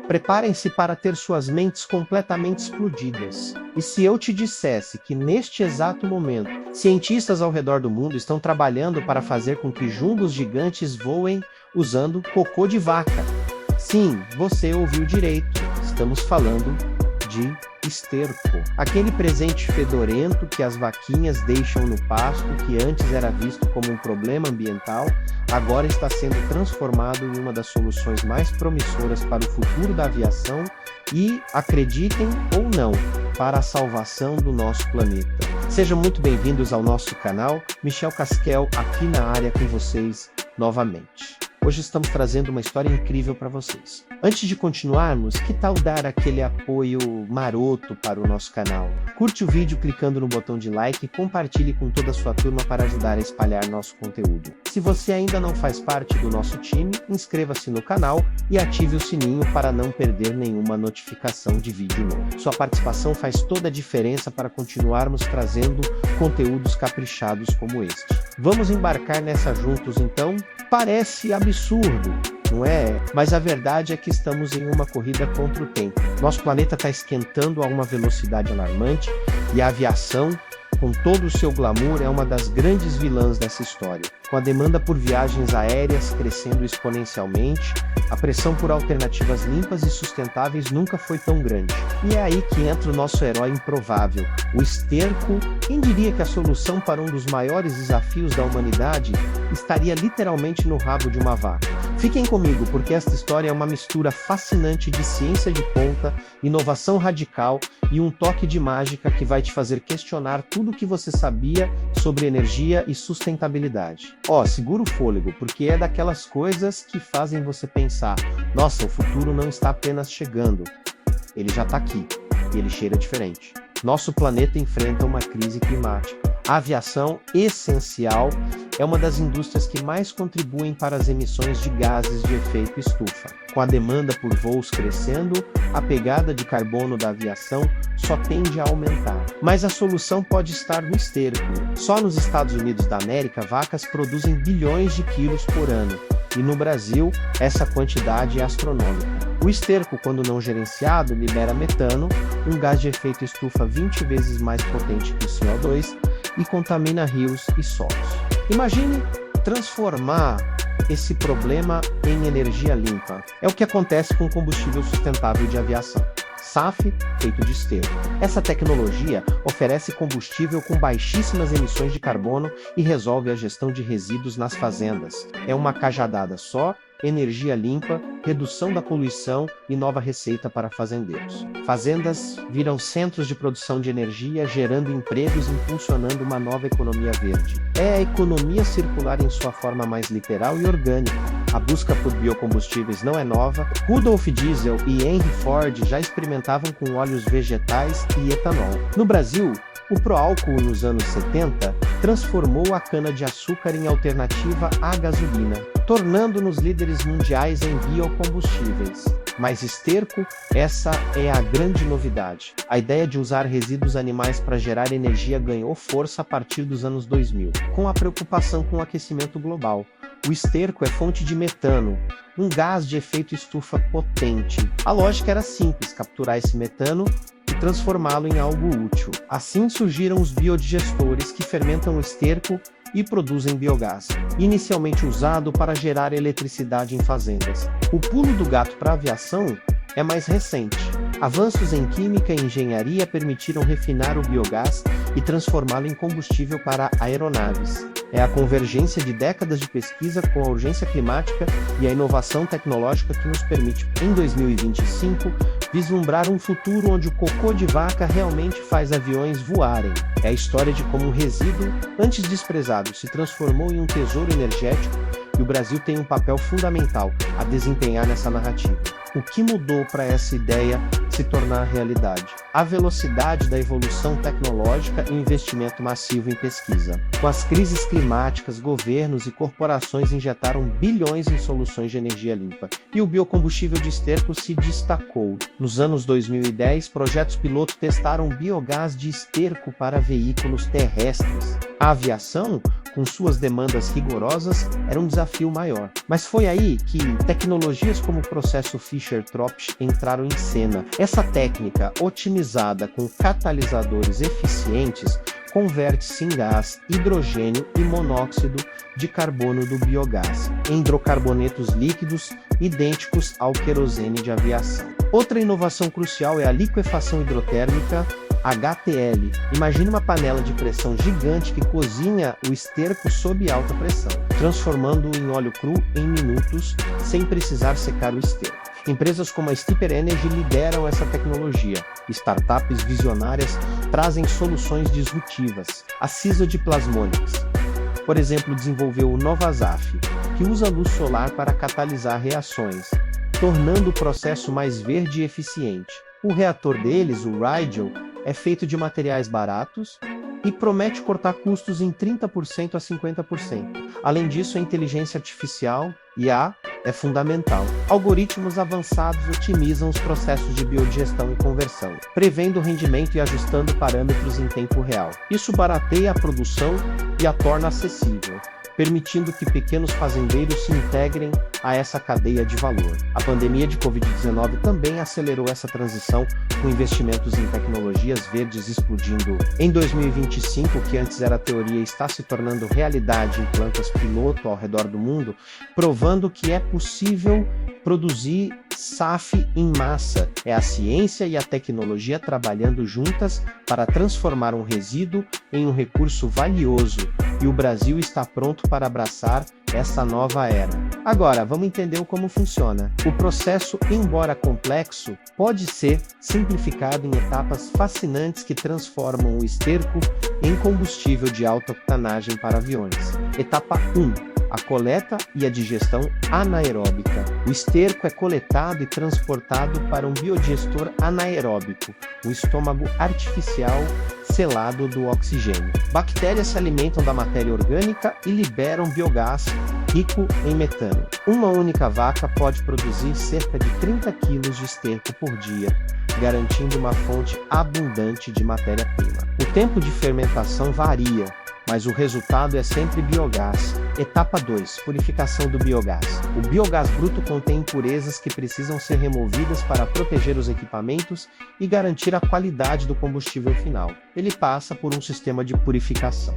Preparem-se para ter suas mentes completamente explodidas. E se eu te dissesse que neste exato momento, cientistas ao redor do mundo estão trabalhando para fazer com que jumbos gigantes voem usando cocô de vaca? Sim, você ouviu direito. Estamos falando de esterco. Aquele presente fedorento que as vaquinhas deixam no pasto, que antes era visto como um problema ambiental, agora está sendo transformado em uma das soluções mais promissoras para o futuro da aviação e, acreditem ou não, para a salvação do nosso planeta. Sejam muito bem-vindos ao nosso canal. Michel Casquel aqui na área com vocês novamente. Hoje estamos trazendo uma história incrível para vocês. Antes de continuarmos, que tal dar aquele apoio maroto para o nosso canal? Curte o vídeo clicando no botão de like e compartilhe com toda a sua turma para ajudar a espalhar nosso conteúdo. Se você ainda não faz parte do nosso time, inscreva-se no canal e ative o sininho para não perder nenhuma notificação de vídeo novo. Sua participação faz toda a diferença para continuarmos trazendo conteúdos caprichados como este. Vamos embarcar nessa juntos então? Parece absurdo, não é? Mas a verdade é que estamos em uma corrida contra o tempo. Nosso planeta está esquentando a uma velocidade alarmante e a aviação, com todo o seu glamour, é uma das grandes vilãs dessa história. Com a demanda por viagens aéreas crescendo exponencialmente, a pressão por alternativas limpas e sustentáveis nunca foi tão grande. E é aí que entra o nosso herói improvável, o esterco. Quem diria que a solução para um dos maiores desafios da humanidade estaria literalmente no rabo de uma vaca? Fiquem comigo, porque esta história é uma mistura fascinante de ciência de ponta, inovação radical e um toque de mágica que vai te fazer questionar tudo o que você sabia sobre energia e sustentabilidade. Segura o fôlego, porque é daquelas coisas que fazem você pensar: nossa, o futuro não está apenas chegando, ele já está aqui, e ele cheira diferente. Nosso planeta enfrenta uma crise climática. A aviação, essencial, é uma das indústrias que mais contribuem para as emissões de gases de efeito estufa. Com a demanda por voos crescendo, a pegada de carbono da aviação só tende a aumentar. Mas a solução pode estar no esterco. Só nos Estados Unidos da América, vacas produzem bilhões de quilos por ano. E no Brasil, essa quantidade é astronômica. O esterco, quando não gerenciado, libera metano, um gás de efeito estufa 20 vezes mais potente que o CO2, e contamina rios e solos. Imagine transformar esse problema em energia limpa. É o que acontece com o combustível sustentável de aviação. SAF, feito de esterco. Essa tecnologia oferece combustível com baixíssimas emissões de carbono e resolve a gestão de resíduos nas fazendas. É uma cajadada só, energia limpa, redução da poluição e nova receita para fazendeiros. Fazendas viram centros de produção de energia, gerando empregos e impulsionando uma nova economia verde. É a economia circular em sua forma mais literal e orgânica. A busca por biocombustíveis não é nova. Rudolf Diesel e Henry Ford já experimentavam com óleos vegetais e etanol. No Brasil, o proálcool nos anos 70 transformou a cana-de-açúcar em alternativa à gasolina, tornando-nos líderes mundiais em biocombustíveis. Mas esterco, essa é a grande novidade. A ideia de usar resíduos animais para gerar energia ganhou força a partir dos anos 2000, com a preocupação com o aquecimento global. O esterco é fonte de metano, um gás de efeito estufa potente. A lógica era simples: capturar esse metano e transformá-lo em algo útil. Assim surgiram os biodigestores, que fermentam o esterco e produzem biogás, inicialmente usado para gerar eletricidade em fazendas. O pulo do gato para a aviação é mais recente. Avanços em química e engenharia permitiram refinar o biogás e transformá-lo em combustível para aeronaves. É a convergência de décadas de pesquisa com a urgência climática e a inovação tecnológica que nos permite, em 2025, vislumbrar um futuro onde o cocô de vaca realmente faz aviões voarem. É a história de como um resíduo, antes desprezado, se transformou em um tesouro energético, e o Brasil tem um papel fundamental a desempenhar nessa narrativa. O que mudou para essa ideia se tornar realidade? A velocidade da evolução tecnológica e investimento massivo em pesquisa. Com as crises climáticas, governos e corporações injetaram bilhões em soluções de energia limpa, e o biocombustível de esterco se destacou. Nos anos 2010, projetos piloto testaram biogás de esterco para veículos terrestres. A aviação, com suas demandas rigorosas, era um desafio maior. Mas foi aí que tecnologias como o processo Fischer-Tropsch entraram em cena. Essa técnica, otimizada com catalisadores eficientes, converte singás, hidrogênio e monóxido de carbono do biogás em hidrocarbonetos líquidos idênticos ao querosene de aviação. Outra inovação crucial é a liquefação hidrotérmica, HTL. Imagine uma panela de pressão gigante que cozinha o esterco sob alta pressão, transformando-o em óleo cru em minutos, sem precisar secar o esterco. Empresas como a Stipper Energy lideram essa tecnologia. Startups visionárias trazem soluções disruptivas. A CISA de Plasmonics, por exemplo, desenvolveu o Novasaf, que usa luz solar para catalisar reações, tornando o processo mais verde e eficiente. O reator deles, o Rigel, é feito de materiais baratos e promete cortar custos em 30% a 50%. Além disso, a inteligência artificial, IA, é fundamental. Algoritmos avançados otimizam os processos de biodigestão e conversão, prevendo o rendimento e ajustando parâmetros em tempo real. Isso barateia a produção e a torna acessível, permitindo que pequenos fazendeiros se integrem a essa cadeia de valor. A pandemia de Covid-19 também acelerou essa transição, com investimentos em tecnologias verdes explodindo. Em 2025, o que antes era teoria está se tornando realidade em plantas piloto ao redor do mundo, provando que é possível produzir SAF em massa. É a ciência e a tecnologia trabalhando juntas para transformar um resíduo em um recurso valioso, e o Brasil está pronto para abraçar essa nova era. Agora, vamos entender como funciona. O processo, embora complexo, pode ser simplificado em etapas fascinantes que transformam o esterco em combustível de alta octanagem para aviões. Etapa 1. A coleta e a digestão anaeróbica. O esterco é coletado e transportado para um biodigestor anaeróbico, um estômago artificial selado do oxigênio. Bactérias se alimentam da matéria orgânica e liberam biogás rico em metano. Uma única vaca pode produzir cerca de 30 kg de esterco por dia, garantindo uma fonte abundante de matéria-prima. O tempo de fermentação varia, mas o resultado é sempre biogás. Etapa 2. Purificação do biogás. O biogás bruto contém impurezas que precisam ser removidas para proteger os equipamentos e garantir a qualidade do combustível final. Ele passa por um sistema de purificação.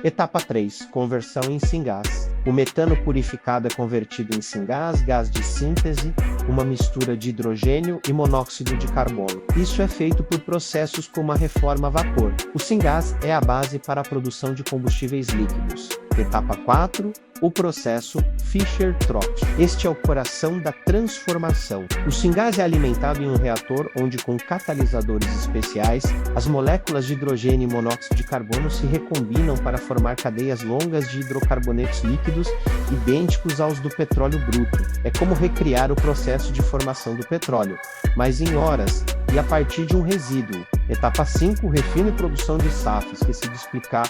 Etapa 3. Conversão em singás. O metano purificado é convertido em singás, gás de síntese, uma mistura de hidrogênio e monóxido de carbono. Isso é feito por processos como a reforma a vapor. O singás é a base para a produção de combustíveis líquidos. Etapa 4. O processo Fischer-Tropsch. Este é o coração da transformação. O singás é alimentado em um reator onde, com catalisadores especiais, as moléculas de hidrogênio e monóxido de carbono se recombinam para formar cadeias longas de hidrocarbonetos líquidos idênticos aos do petróleo bruto. É como recriar o processo de formação do petróleo, mas em horas e a partir de um resíduo. Etapa 5. Refino e produção de SAF. Esqueci de explicar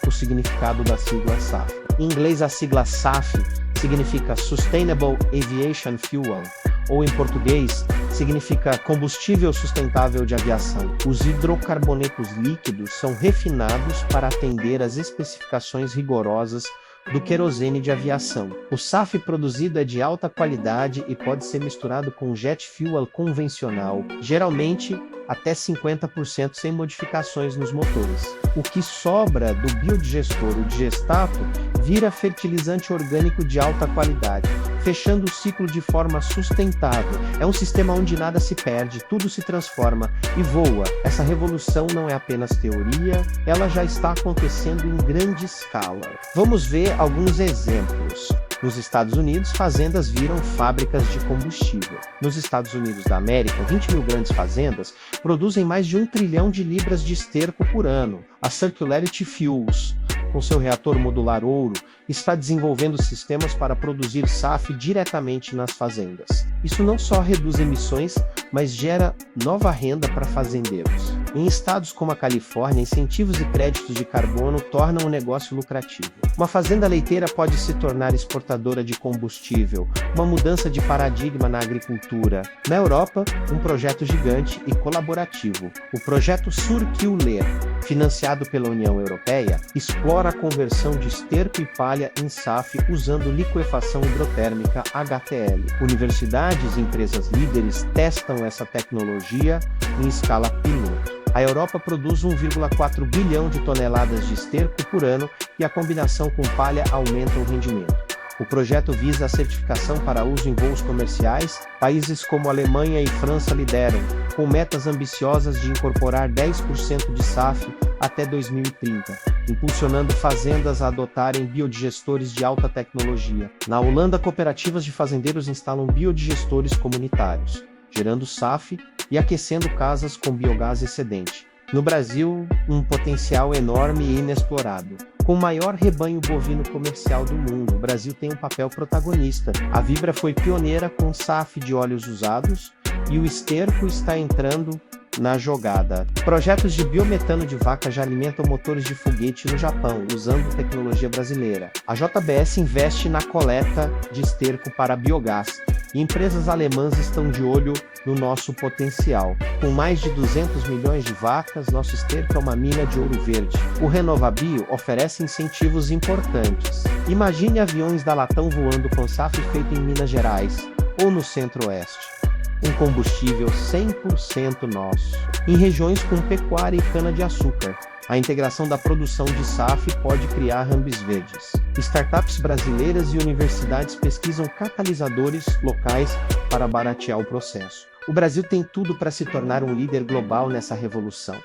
o significado da sigla SAF. Em inglês, a sigla SAF significa Sustainable Aviation Fuel, ou em português, significa combustível sustentável de aviação. Os hidrocarbonetos líquidos são refinados para atender às especificações rigorosas do querosene de aviação. O SAF produzido é de alta qualidade e pode ser misturado com jet fuel convencional, geralmente até 50% sem modificações nos motores. O que sobra do biodigestor, o digestato, vira fertilizante orgânico de alta qualidade, fechando o ciclo de forma sustentável. É um sistema onde nada se perde, tudo se transforma e voa. Essa revolução não é apenas teoria, ela já está acontecendo em grande escala. Vamos ver alguns exemplos. Nos Estados Unidos, fazendas viram fábricas de combustível. Nos Estados Unidos da América, 20 mil grandes fazendas produzem mais de 1 trilhão de libras de esterco por ano. A Circularity Fuels, com seu reator modular ouro, está desenvolvendo sistemas para produzir SAF diretamente nas fazendas. Isso não só reduz emissões, mas gera nova renda para fazendeiros. Em estados como a Califórnia, incentivos e créditos de carbono tornam o negócio lucrativo. Uma fazenda leiteira pode se tornar exportadora de combustível, uma mudança de paradigma na agricultura. Na Europa, um projeto gigante e colaborativo, o projeto Sur-Q-Ler, financiado pela União Europeia, explora a conversão de esterco e palha em SAF usando liquefação hidrotérmica HTL. Universidades e empresas líderes testam essa tecnologia em escala piloto. A Europa produz 1,4 bilhão de toneladas de esterco por ano e a combinação com palha aumenta o rendimento. O projeto visa a certificação para uso em voos comerciais. Países como Alemanha e França lideram, com metas ambiciosas de incorporar 10% de SAF até 2030, impulsionando fazendas a adotarem biodigestores de alta tecnologia. Na Holanda, cooperativas de fazendeiros instalam biodigestores comunitários, gerando SAF e aquecendo casas com biogás excedente. No Brasil, um potencial enorme e inexplorado. Com o maior rebanho bovino comercial do mundo, o Brasil tem um papel protagonista. A Vibra foi pioneira com SAF de óleos usados e o esterco está entrando na jogada. Projetos de biometano de vaca já alimentam motores de foguete no Japão, usando tecnologia brasileira. A JBS investe na coleta de esterco para biogás. E empresas alemãs estão de olho no nosso potencial. Com mais de 200 milhões de vacas, nosso esterco é uma mina de ouro verde. O RenovaBio oferece incentivos importantes. Imagine aviões da Latam voando com SAF feito em Minas Gerais ou no Centro-Oeste. Um combustível 100% nosso. Em regiões com pecuária e cana-de-açúcar, a integração da produção de SAF pode criar hubs verdes. Startups brasileiras e universidades pesquisam catalisadores locais para baratear o processo. O Brasil tem tudo para se tornar um líder global nessa revolução,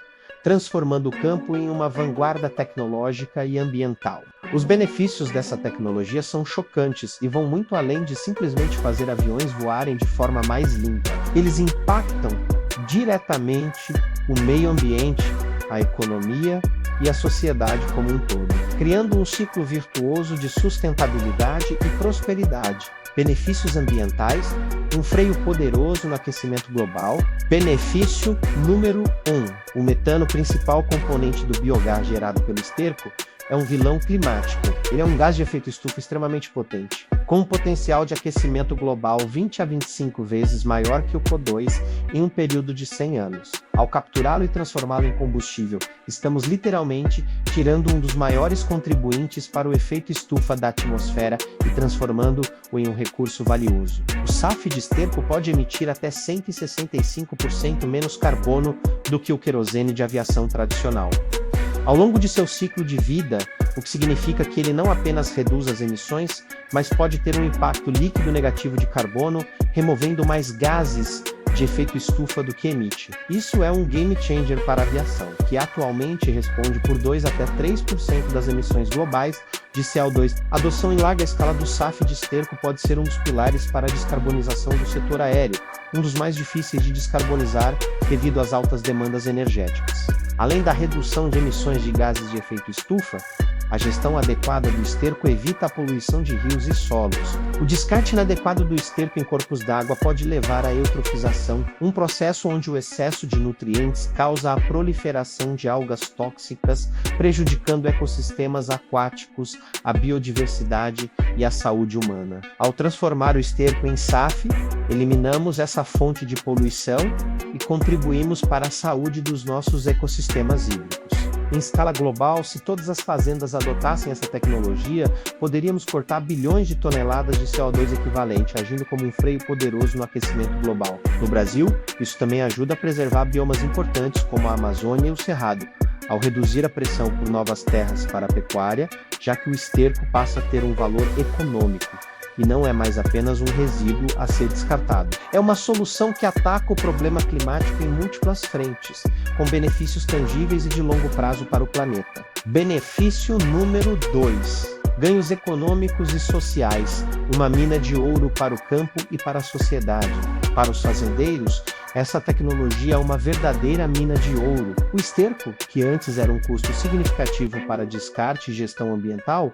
transformando o campo em uma vanguarda tecnológica e ambiental. Os benefícios dessa tecnologia são chocantes e vão muito além de simplesmente fazer aviões voarem de forma mais limpa. Eles impactam diretamente o meio ambiente, a economia e a sociedade como um todo, criando um ciclo virtuoso de sustentabilidade e prosperidade. Benefícios ambientais, um freio poderoso no aquecimento global. Benefício número 1. O metano, principal componente do biogás gerado pelo esterco, é um vilão climático. Ele é um gás de efeito estufa extremamente potente, com um potencial de aquecimento global 20 a 25 vezes maior que o CO2 em um período de 100 anos. Ao capturá-lo e transformá-lo em combustível, estamos literalmente tirando um dos maiores contribuintes para o efeito estufa da atmosfera e transformando-o em um recurso valioso. O SAF de esterco pode emitir até 165% menos carbono do que o querosene de aviação tradicional. Ao longo de seu ciclo de vida, o que significa que ele não apenas reduz as emissões, mas pode ter um impacto líquido negativo de carbono, removendo mais gases de efeito estufa do que emite. Isso é um game changer para a aviação, que atualmente responde por 2 até 3% das emissões globais de CO2. A adoção em larga escala do SAF de esterco pode ser um dos pilares para a descarbonização do setor aéreo, um dos mais difíceis de descarbonizar devido às altas demandas energéticas. Além da redução de emissões de gases de efeito estufa, a gestão adequada do esterco evita a poluição de rios e solos. O descarte inadequado do esterco em corpos d'água pode levar à eutrofização, um processo onde o excesso de nutrientes causa a proliferação de algas tóxicas, prejudicando ecossistemas aquáticos, a biodiversidade e a saúde humana. Ao transformar o esterco em SAF, eliminamos essa fonte de poluição e contribuímos para a saúde dos nossos ecossistemas hídricos. Em escala global, se todas as fazendas adotassem essa tecnologia, poderíamos cortar bilhões de toneladas de CO2 equivalente, agindo como um freio poderoso no aquecimento global. No Brasil, isso também ajuda a preservar biomas importantes como a Amazônia e o Cerrado, ao reduzir a pressão por novas terras para a pecuária, já que o esterco passa a ter um valor econômico e não é mais apenas um resíduo a ser descartado. É uma solução que ataca o problema climático em múltiplas frentes, com benefícios tangíveis e de longo prazo para o planeta. Benefício número 2. Ganhos econômicos e sociais, uma mina de ouro para o campo e para a sociedade. Para os fazendeiros, essa tecnologia é uma verdadeira mina de ouro. O esterco, que antes era um custo significativo para descarte e gestão ambiental,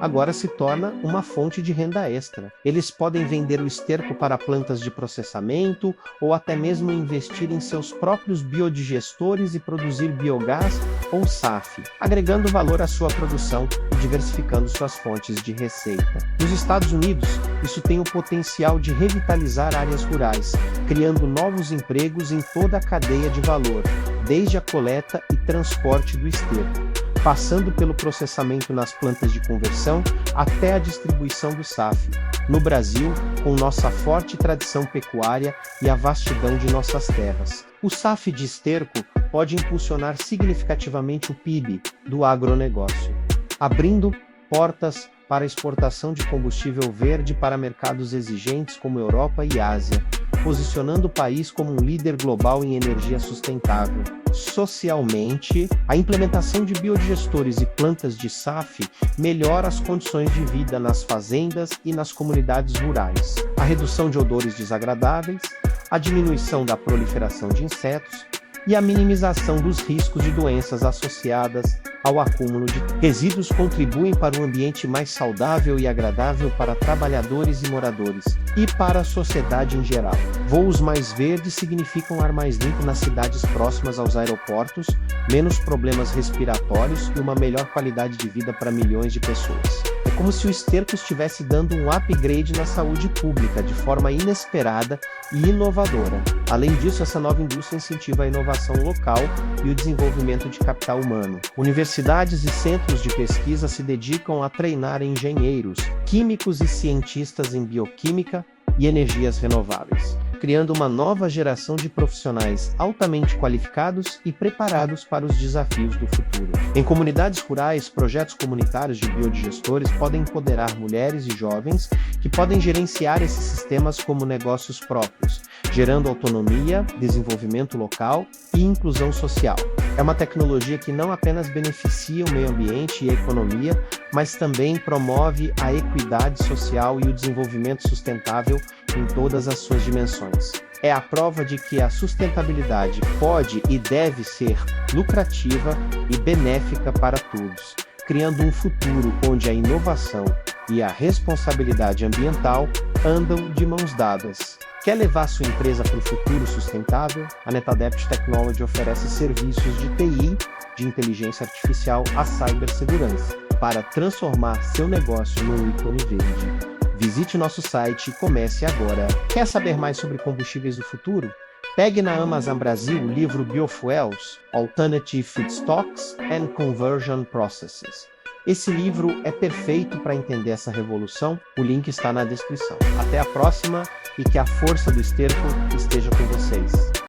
agora se torna uma fonte de renda extra. Eles podem vender o esterco para plantas de processamento ou até mesmo investir em seus próprios biodigestores e produzir biogás ou SAF, agregando valor à sua produção e diversificando suas fontes de receita. Nos Estados Unidos, isso tem o potencial de revitalizar áreas rurais, criando novos empregos em toda a cadeia de valor, desde a coleta e transporte do esterco, passando pelo processamento nas plantas de conversão até a distribuição do SAF. No Brasil, com nossa forte tradição pecuária e a vastidão de nossas terras, o SAF de esterco pode impulsionar significativamente o PIB do agronegócio, abrindo portas para a exportação de combustível verde para mercados exigentes como Europa e Ásia, posicionando o país como um líder global em energia sustentável. Socialmente, a implementação de biodigestores e plantas de SAF melhora as condições de vida nas fazendas e nas comunidades rurais. A redução de odores desagradáveis, a diminuição da proliferação de insetos e a minimização dos riscos de doenças associadas ao acúmulo de resíduos contribuem para um ambiente mais saudável e agradável para trabalhadores e moradores, e para a sociedade em geral. Voos mais verdes significam ar mais limpo nas cidades próximas aos aeroportos, menos problemas respiratórios e uma melhor qualidade de vida para milhões de pessoas. É como se o esterco estivesse dando um upgrade na saúde pública de forma inesperada e inovadora. Além disso, essa nova indústria incentiva a inovação local e o desenvolvimento de capital humano. Universidades e centros de pesquisa se dedicam a treinar engenheiros, químicos e cientistas em bioquímica e energias renováveis, criando uma nova geração de profissionais altamente qualificados e preparados para os desafios do futuro. Em comunidades rurais, projetos comunitários de biodigestores podem empoderar mulheres e jovens que podem gerenciar esses sistemas como negócios próprios, gerando autonomia, desenvolvimento local e inclusão social. É uma tecnologia que não apenas beneficia o meio ambiente e a economia, mas também promove a equidade social e o desenvolvimento sustentável em todas as suas dimensões. É a prova de que a sustentabilidade pode e deve ser lucrativa e benéfica para todos, criando um futuro onde a inovação e a responsabilidade ambiental andam de mãos dadas. Quer levar sua empresa para o futuro sustentável? A NetAdept Technology oferece serviços de TI, de inteligência artificial a cibersegurança, para transformar seu negócio num ícone verde. Visite nosso site e comece agora. Quer saber mais sobre combustíveis do futuro? Pegue na Amazon Brasil o livro Biofuels, Alternative Feedstocks and Conversion Processes. Esse livro é perfeito para entender essa revolução. O link está na descrição. Até a próxima e que a força do esterco esteja com vocês.